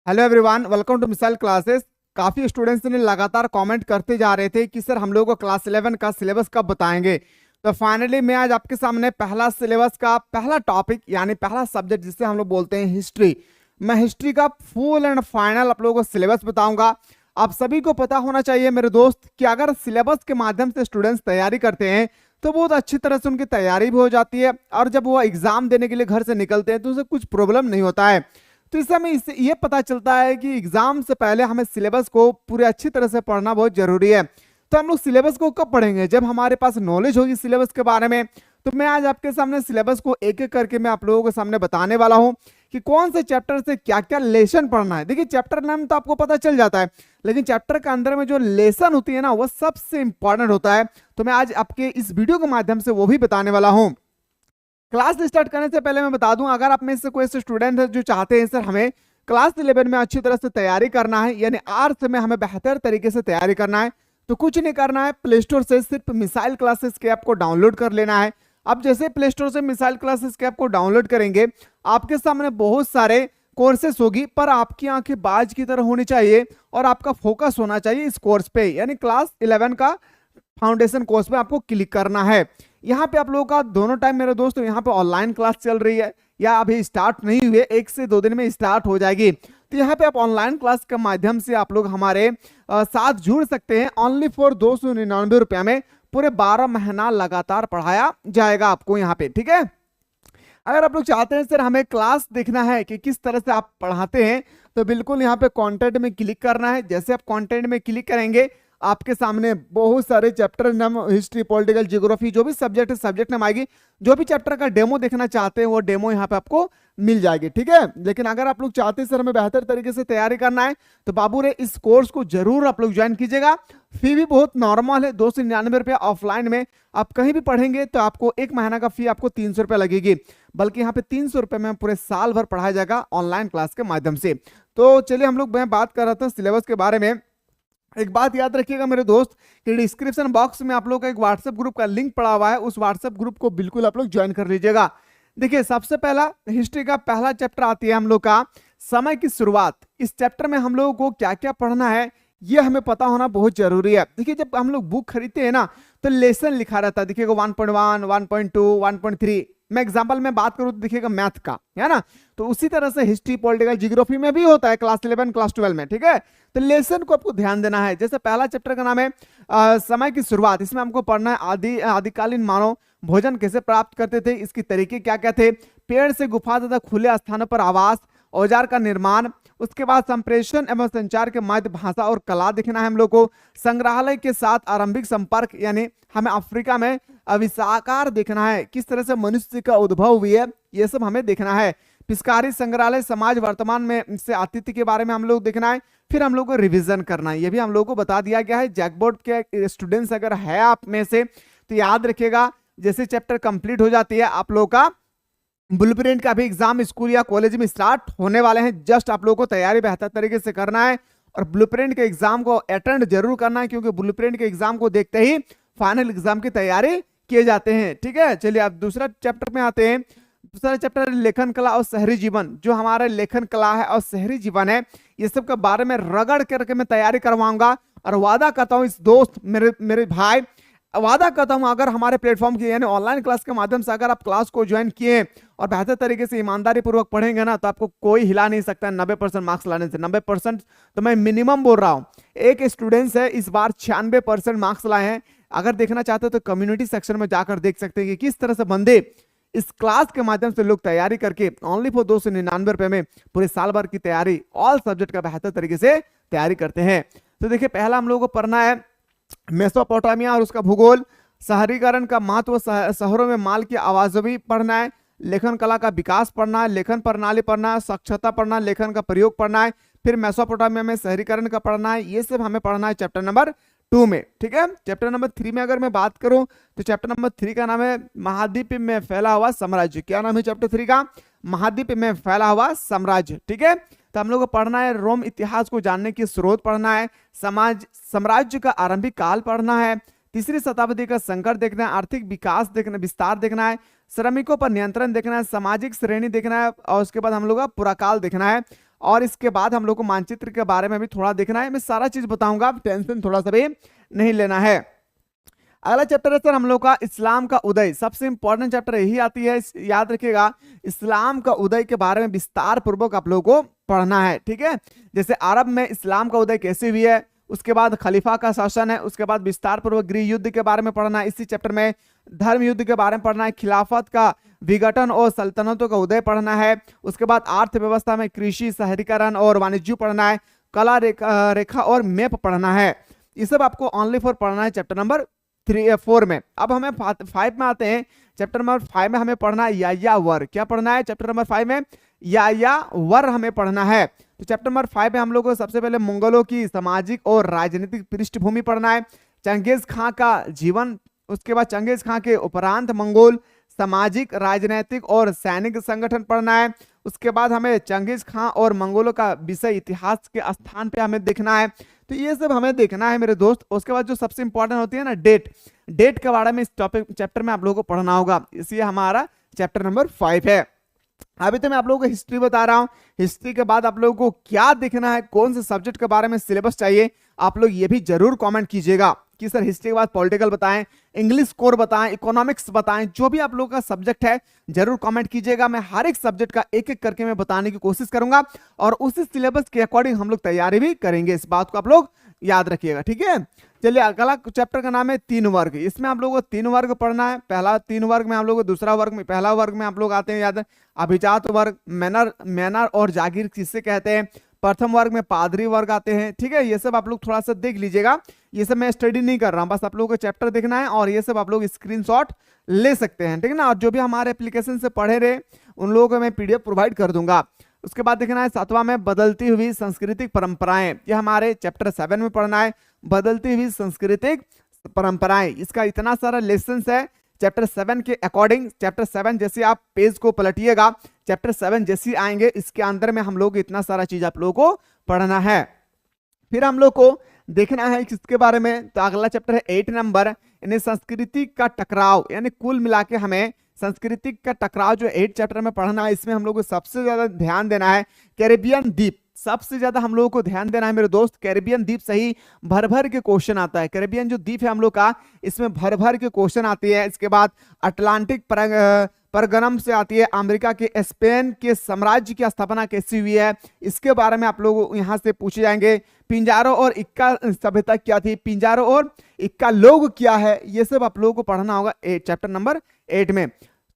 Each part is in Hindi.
Hello everyone, welcome to missile classes. काफी स्टूडेंट्स ने लगातार कमेंट करते जा रहे थे कि सर हम लोग को क्लास 11 का सिलेबस कब बताएंगे। तो फाइनली मैं आज आपके सामने पहला सिलेबस का पहला टॉपिक यानी पहला सब्जेक्ट जिसे हम लोग बोलते हैं हिस्ट्री, मैं हिस्ट्री का फुल एंड फाइनल आप लोगों को सिलेबस बताऊंगा। आप सभी को पता होना चाहिए मेरे दोस्त कि अगर सिलेबस के माध्यम से स्टूडेंट्स तैयारी करते हैं तो बहुत अच्छी तरह से उनकी तैयारी भी हो जाती है और जब वो एग्जाम देने के लिए घर से निकलते हैं तो उसे कुछ प्रॉब्लम नहीं होता है। तो इससे हमें इससे ये पता चलता है कि एग्जाम से पहले हमें सिलेबस को पूरे अच्छी तरह से पढ़ना बहुत जरूरी है। तो हम लोग सिलेबस को कब पढ़ेंगे? जब हमारे पास नॉलेज होगी सिलेबस के बारे में। तो मैं आज आपके सामने सिलेबस को एक एक करके मैं आप लोगों के सामने बताने वाला हूं कि कौन से चैप्टर से क्या क्या लेसन पढ़ना है। देखिए, चैप्टर नाम तो आपको पता चल जाता है, लेकिन चैप्टर के अंदर में जो लेसन होती है ना, वो सबसे इंपॉर्टेंट होता है। तो मैं आज आपके इस वीडियो के माध्यम से वो भी बताने वाला हूं। क्लास स्टार्ट करने से पहले मैं बता दूं, अगर आप में से कोई ऐसे स्टूडेंट है जो चाहते हैं सर हमें क्लास 11 में अच्छी तरह से तैयारी करना है, यानी आर्ट्स में हमें बेहतर तरीके से तैयारी करना है, तो कुछ नहीं करना है, प्ले स्टोर से सिर्फ मिसाइल क्लासेस के ऐप को डाउनलोड कर लेना है। अब जैसे प्ले स्टोर से मिसाइल क्लासेस के ऐप को डाउनलोड करेंगे, आपके सामने बहुत सारे कोर्सेस होगी, पर आपकी आंखें बाज की तरह होनी चाहिए और आपका फोकस होना चाहिए इस कोर्स पे, यानी क्लास 11 का फाउंडेशन कोर्स पे आपको क्लिक करना है। यहाँ पे आप लोगों का दोनों टाइम मेरे दोस्तों यहाँ पे ऑनलाइन क्लास चल रही है या अभी स्टार्ट नहीं हुए, 1 से 2 दिन में स्टार्ट हो जाएगी। तो यहाँ पे आप ऑनलाइन क्लास के माध्यम से आप लोग हमारे साथ जुड़ सकते हैं। ओनली फॉर 299 रुपया में पूरे 12 महीना लगातार पढ़ाया जाएगा आपको यहाँ पे, ठीक है। अगर आप लोग चाहते हैं सर हमें क्लास देखना है कि किस तरह से आप पढ़ाते हैं, तो बिल्कुल यहाँ पे कंटेंट में क्लिक करना है। जैसे आप कंटेंट में क्लिक करेंगे, आपके सामने बहुत सारे चैप्टर नाम, हिस्ट्री, पॉलिटिकल, ज्योग्राफी, जो भी सब्जेक्ट है सब्जेक्ट नाम आएगी। जो भी चैप्टर का डेमो देखना चाहते हैं वो डेमो यहाँ पे आपको मिल जाएगी, ठीक है। लेकिन अगर आप लोग चाहते हैं सर हमें बेहतर तरीके से तैयारी करना है, तो बाबू रे इस कोर्स को जरूर आप लोग ज्वाइन कीजिएगा। फी भी बहुत नॉर्मल है, 299 रुपया। ऑफलाइन में आप कहीं भी पढ़ेंगे तो आपको 1 महीना का फी आपको 300 रुपया लगेगी, बल्कि यहाँ पे 300 रुपये में पूरे साल भर पढ़ाया जाएगा ऑनलाइन क्लास के माध्यम से। तो चलिए हम लोग, मैं बात कर रहा था सिलेबस के बारे में। एक बात याद रखिएगा मेरे दोस्त कि डिस्क्रिप्शन बॉक्स में आप लोग का एक व्हाट्सएप ग्रुप का लिंक पड़ा हुआ है, उस व्हाट्सएप ग्रुप को बिल्कुल आप लोग ज्वाइन कर लीजिएगा। देखिए, सबसे पहला हिस्ट्री का पहला चैप्टर आती है हम लोग का समय की शुरुआत। इस चैप्टर में हम लोगों को क्या क्या पढ़ना है ये हमें पता होना बहुत जरूरी है। देखिए, जब हम लोग बुक खरीदते हैं ना, तो लेसन लिखा रहता है, देखिएगा 1.1, 1.2, 1.3। मैं एग्जांपल में बात करूं तो देखिएगा मैथ का, है ना। तो उसी तरह से हिस्ट्री, पॉलिटिकल, ज्योग्राफी में भी होता है क्लास 11, क्लास 12 में, ठीक है। तो लेसन को आपको ध्यान देना है। जैसे पहला चैप्टर का नाम है समय की शुरुआत। इसमें हमको पढ़ना है आदिकालीन मानव भोजन कैसे प्राप्त करते थे, इसके तरीके क्या क्या थे, पेड़ से गुफा तथा खुले स्थानों पर आवास, औजार का निर्माण, उसके बाद संप्रेषण एवं संचार के माध्य, भाषा और कला देखना है हम लोग को। संग्रहालय के साथ आरंभिक संपर्क, यानी हमें अफ्रीका में आविष्कार देखना है, किस तरह से मनुष्य का उद्भव हुई है, ये सब हमें देखना है। पिचकारी संग्रहालय, समाज वर्तमान में से आतिथ्य के बारे में हम लोग देखना है। फिर हम लोग को रिवीजन करना है, ये भी हम लोग को बता दिया गया है। जैकबोर्ड के स्टूडेंट्स अगर है आप में से तो याद रखिएगा, जैसे चैप्टर कंप्लीट हो जाती है आप लोग का ब्लूप्रिंट का भी एग्जाम स्कूल या कॉलेज में स्टार्ट होने वाले हैं। जस्ट आप लोगों को तैयारी बेहतर तरीके से करना है और ब्लूप्रिंट के एग्जाम को अटेंड जरूर करना है, क्योंकि ब्लूप्रिंट के एग्जाम को देखते ही फाइनल एग्जाम की तैयारी किए जाते हैं, ठीक है। चलिए अब दूसरा चैप्टर में आते हैं। दूसरा चैप्टर लेखन कला और शहरी जीवन। जो हमारा लेखन कला है और शहरी जीवन है, ये सब के बारे में रगड़ करके मैं तैयारी करवाऊंगा। और वादा करता हूँ इस दोस्त, मेरे भाई, वादा करता हूं अगर हमारे प्लेटफॉर्म की यानी ऑनलाइन क्लास के माध्यम से अगर आप क्लास को ज्वाइन किए और बेहतर तरीके से ईमानदारी पूर्वक पढ़ेंगे ना, तो आपको कोई हिला नहीं सकता 90% मार्क्स लाने से। 90% तो मैं मिनिमम बोल रहा हूं। एक स्टूडेंट्स है इस बार 96% मार्क्स लाए हैं। अगर देखना चाहते हो तो कम्युनिटी सेक्शन में जाकर देख सकते हैं कि किस तरह से बंदे इस क्लास के माध्यम से लोग तैयारी करके ओनली फॉर 299 रुपए में पूरे साल भर की तैयारी ऑल सब्जेक्ट का बेहतर तरीके से तैयारी करते हैं। तो देखिए, पहला हम लोगों को पढ़ना है मेसोपोटामिया और उसका भूगोल, शहरीकरण का महत्व, शहरों में माल की आवाजाही पढ़ना है, लेखन कला का विकास पढ़ना है, लेखन प्रणाली पढ़ना है, साक्षरता पढ़ना है, लेखन का प्रयोग पढ़ना है, फिर मेसोपोटामिया में शहरीकरण का पढ़ना है। ये सब हमें पढ़ना है चैप्टर नंबर 2 में, ठीक है। चैप्टर नंबर 3 में अगर मैं बात करूं तो चैप्टर नंबर 3 का नाम है महाद्वीप में फैला हुआ साम्राज्य। क्या नाम है चैप्टर 3 का? महाद्वीप में फैला हुआ साम्राज्य, ठीक है। तो हम लोग को पढ़ना है रोम इतिहास को जानने की स्रोत पढ़ना है, समाज साम्राज्य का आरंभिक काल पढ़ना है, 3री शताब्दी का संकट देखना है, आर्थिक विकास देखना, विस्तार देखना है, श्रमिकों पर नियंत्रण देखना है, सामाजिक श्रेणी देखना है, और उसके बाद हम लोग का पुराकाल देखना है। और इसके बाद हम लोग को मानचित्र के बारे में भी थोड़ा देखना है। मैं सारा चीज बताऊंगा, आप टेंशन थोड़ा सा भी नहीं लेना है। अगला चैप्टर है सर हम लोग का इस्लाम का उदय। सबसे इंपॉर्टेंट चैप्टर यही आती है, याद रखिएगा। इस्लाम का उदय के बारे में विस्तार पूर्वक आप लोगों को पढ़ना है, ठीक है। जैसे अरब में इस्लाम का उदय कैसे हुई है, उसके बाद खलीफा का शासन है, उसके बाद विस्तार पूर्वक गृह युद्ध के बारे में पढ़ना है इसी चैप्टर में, धर्म युद्ध के बारे में पढ़ना है, खिलाफत का विघटन और सल्तनतों का उदय पढ़ना है, उसके बाद अर्थव्यवस्था में कृषि, शहरीकरण और वाणिज्य पढ़ना है, कला रेखा और मैप पढ़ना है। ये सब आपको ओनली फॉर पढ़ना है चैप्टर नंबर 4 में। अब हमें 5 में आते हैं। चैप्टर नंबर 5 में हमें पढ़ना है या वर। क्या पढ़ना है चैप्टर नंबर 5 में? या वर हमें पढ़ना है। तो चैप्टर नंबर 5 में हम लोग को सबसे पहले मंगोलों की सामाजिक और राजनीतिक पृष्ठभूमि पढ़ना है, चंगेज खां का जीवन, उसके बाद चंगेज खां के उपरांत मंगोल सामाजिक, राजनीतिक और सैनिक संगठन पढ़ना है। उसके बाद हमें चंगेज खां और मंगोलों का विषय इतिहास के स्थान पे हमें देखना है। तो ये सब हमें देखना है मेरे दोस्त। उसके बाद जो सबसे इंपॉर्टेंट होती है ना, डेट के बारे में इस टॉपिक चैप्टर में आप लोगों को पढ़ना होगा, इसलिए हमारा चैप्टर नंबर 5 है। अभी तो मैं आप लोगों को हिस्ट्री बता रहा हूं। हिस्ट्री के बाद आप लोगों को क्या देखना है, कौन से सब्जेक्ट के बारे में सिलेबस चाहिए, आप लोग ये भी जरूर कमेंट कीजिएगा कि सर हिस्ट्री के बाद पॉलिटिकल बताएं, इंग्लिश कोर बताएं, इकोनॉमिक्स बताएं, जो भी आप लोगों का सब्जेक्ट है जरूर कमेंट कीजिएगा। मैं हर एक सब्जेक्ट का एक एक करके मैं बताने की कोशिश करूंगा और उसी सिलेबस के अकॉर्डिंग हम लोग तैयारी भी करेंगे। इस बात को आप लोग याद रखिएगा, ठीक है। चलिए अगला चैप्टर का नाम है 3 वर्ग। इसमें आप लोगों को 3 वर्ग पढ़ना है। पहला 3 वर्ग में हम लोग दूसरा वर्ग में, पहला वर्ग में आप लोग आते हैं याद है अभिजात वर्ग, मैनर और जागीर किससे कहते हैं। प्रथम वर्ग में पादरी वर्ग आते हैं, ठीक है। ये सब आप लोग थोड़ा सा देख लीजिएगा, ये सब मैं स्टडी नहीं कर रहा हूं, बस आप लोगों को चैप्टर देखना है और ये सब आप लोग स्क्रीनशॉट ले सकते हैं, ठीक है ना। और जो भी हमारे एप्लीकेशन से पढ़े रहे उन लोगों को मैं पीडीएफ प्रोवाइड कर दूंगा। उसके बाद देखना है 7वां में बदलती हुई सांस्कृतिक परंपराएं। ये हमारे चैप्टर 7 में पढ़ना है, बदलती हुई सांस्कृतिक परंपराएं। इसका इतना सारा लेसन है चैप्टर 7 के अकॉर्डिंग। चैप्टर 7 जैसे आप पेज को पलटिएगा, चैप्टर 7 जैसे आएंगे इसके अंदर में हम लोग इतना सारा चीज आप लोगों को पढ़ना है। फिर हम लोग को देखना है किसके बारे में, तो अगला चैप्टर है 8 नंबर, यानी संस्कृति का टकराव। यानी कुल मिला के हमें सांस्कृतिक का टकराव जो 8 चैप्टर में पढ़ना है। इसमें हम लोग को सबसे ज्यादा ध्यान देना है कैरेबियन द्वीप। सबसे ज्यादा हम लोगों को ध्यान देना है मेरे दोस्त, कैरेबियन द्वीप से ही भर भर के क्वेश्चन आता है। कैरेबियन जो द्वीप है हम लोग का, इसमें भर भर के क्वेश्चन आते हैं। इसके बाद अटलांटिक परगनम से आती है, अमेरिका के स्पेन के साम्राज्य की स्थापना कैसी हुई है इसके बारे में आप लोग यहाँ से पूछे जाएंगे। पिंजारो और इक्का सभ्यता क्या थी, पिंजारो और इक्का लोग क्या है, ये सब आप लोगों को पढ़ना होगा चैप्टर नंबर 8 में।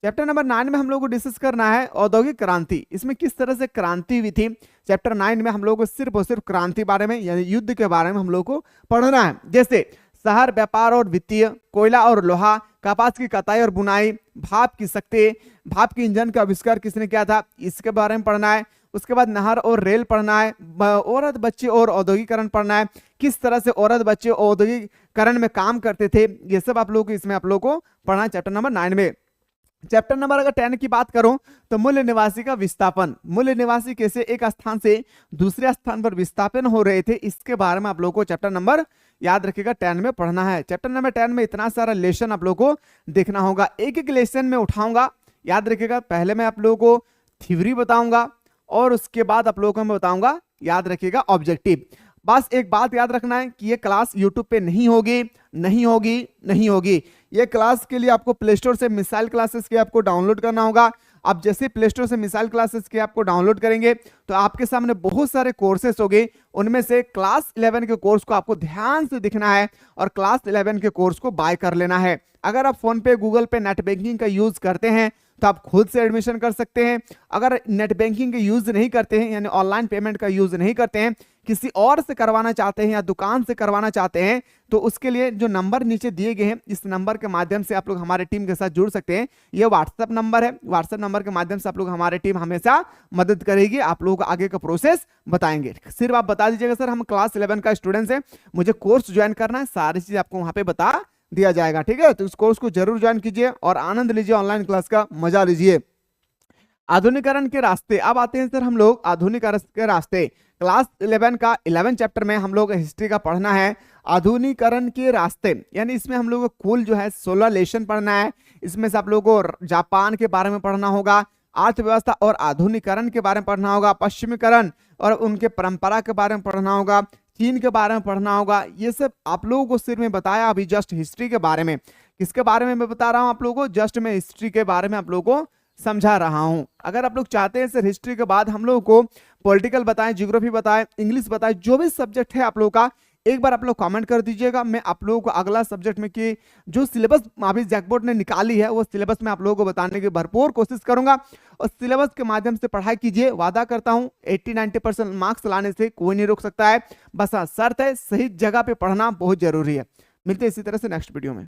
चैप्टर नंबर 9 में हम लोग को डिस्कस करना है औद्योगिक क्रांति। इसमें किस तरह से क्रांति हुई थी। चैप्टर 9 में हम लोग को सिर्फ और सिर्फ क्रांति बारे में यानी युद्ध के बारे में हम लोग को पढ़ना है। जैसे शहर, व्यापार और वित्तीय, कोयला और लोहा, कपास की कताई और बुनाई, भाप की शक्ति, भाप की इंजन का आविष्कार किसने किया था इसके बारे में पढ़ना है। उसके बाद नहर और रेल पढ़ना है, औरत बच्चे और औद्योगिकरण पढ़ना है, किस तरह से औरत बच्चे औद्योगिकरण में काम करते थे, ये सब आप लोग को इसमें आप लोग को पढ़ना है चैप्टर नंबर 9 में। चैप्टर नंबर अगर 10 की बात करूं तो मूल निवासी का विस्थापन, मूल निवासी कैसे एक स्थान से दूसरे स्थान पर विस्थापन हो रहे थे इसके बारे में आप लोगों को चैप्टर नंबर याद रखिएगा 10 में पढ़ना है। चैप्टर नंबर 10 में इतना सारा लेसन आप लोगों को देखना होगा, एक एक लेसन में उठाऊंगा, याद रखिएगा। पहले मैं आप लोगों को थ्योरी बताऊंगा और उसके बाद आप लोगों को मैं बताऊंगा, याद रखिएगा, ऑब्जेक्टिव। बस एक बात याद रखना है कि ये क्लास यूट्यूब पे नहीं होगी, नहीं होगी, नहीं होगी। ये क्लास के लिए आपको प्ले स्टोर से मिसाइल क्लासेस के आपको डाउनलोड करना होगा। आप जैसे प्ले स्टोर से मिसाइल क्लासेस के आपको डाउनलोड करेंगे तो आपके सामने बहुत सारे कोर्सेस होंगे, उनमें से क्लास 11 के कोर्स को आपको ध्यान से दिखना है और क्लास 11 के कोर्स को बाय कर लेना है। अगर आप फोन पे, गूगल पे, नेट बैंकिंग का यूज करते हैं तो आप खुद से एडमिशन कर सकते हैं। अगर नेट बैंकिंग का यूज नहीं करते हैं यानी ऑनलाइन पेमेंट का यूज नहीं करते हैं, किसी और से करवाना चाहते हैं या दुकान से करवाना चाहते हैं तो उसके लिए जो नंबर नीचे दिए गए हैं इस नंबर के माध्यम से आप लोग हमारे टीम के साथ जुड़ सकते हैं। ये व्हाट्सएप नंबर है, व्हाट्सएप नंबर के माध्यम से आप लोग हमारे टीम हमेशा मदद करेगी, आप लोगों को आगे का प्रोसेस बताएंगे। सिर्फ आप बता दीजिएगा सर हम क्लास 11 का स्टूडेंट है, मुझे कोर्स ज्वाइन करना है, सारी चीज आपको वहां पे बता दिया जाएगा, ठीक है। तो इस कोर्स को जरूर ज्वाइन कीजिए और आनंद लीजिए, ऑनलाइन क्लास का मजा लीजिए। आधुनिकरण के रास्ते, अब आते हैं सर हम लोग आधुनिकरण के रास्ते। क्लास 11 का 11 चैप्टर में हम लोग हिस्ट्री का पढ़ना है आधुनिकरण के रास्ते, यानी इसमें हम लोग को कुल जो है 16 लेसन पढ़ना है। इसमें से आप लोगों को जापान के बारे में पढ़ना होगा, अर्थव्यवस्था और आधुनिकरण के बारे में पढ़ना होगा, पश्चिमीकरण, और उनके परंपरा के बारे में पढ़ना होगा, चीन के बारे में पढ़ना होगा। ये सब आप लोगों को सिर्फ मैं बताया अभी जस्ट हिस्ट्री के बारे में। किसके बारे में मैं बता रहा हूं आप लोगों को? जस्ट मैं हिस्ट्री के बारे में आप लोगों को समझा रहा हूं। अगर आप लोग चाहते हैं सर हिस्ट्री के बाद हम लोगों को पॉलिटिकल बताएं, ज्योग्राफी बताएं, इंग्लिश बताएं, जो भी सब्जेक्ट है आप लोगों का, एक बार आप लोग कमेंट कर दीजिएगा। मैं आप लोगों को अगला सब्जेक्ट में कि जो सिलेबस अभी जैकबोर्ड ने निकाली है वो सिलेबस में आप लोगों को बताने की भरपूर कोशिश करूंगा। और सिलेबस के माध्यम से पढ़ाई कीजिए, वादा करता हूं 80-90% मार्क्स लाने से कोई नहीं रोक सकता है। बस हाँ, शर्त है सही जगह पे पढ़ना बहुत जरूरी है। मिलते हैं इसी तरह से नेक्स्ट वीडियो में।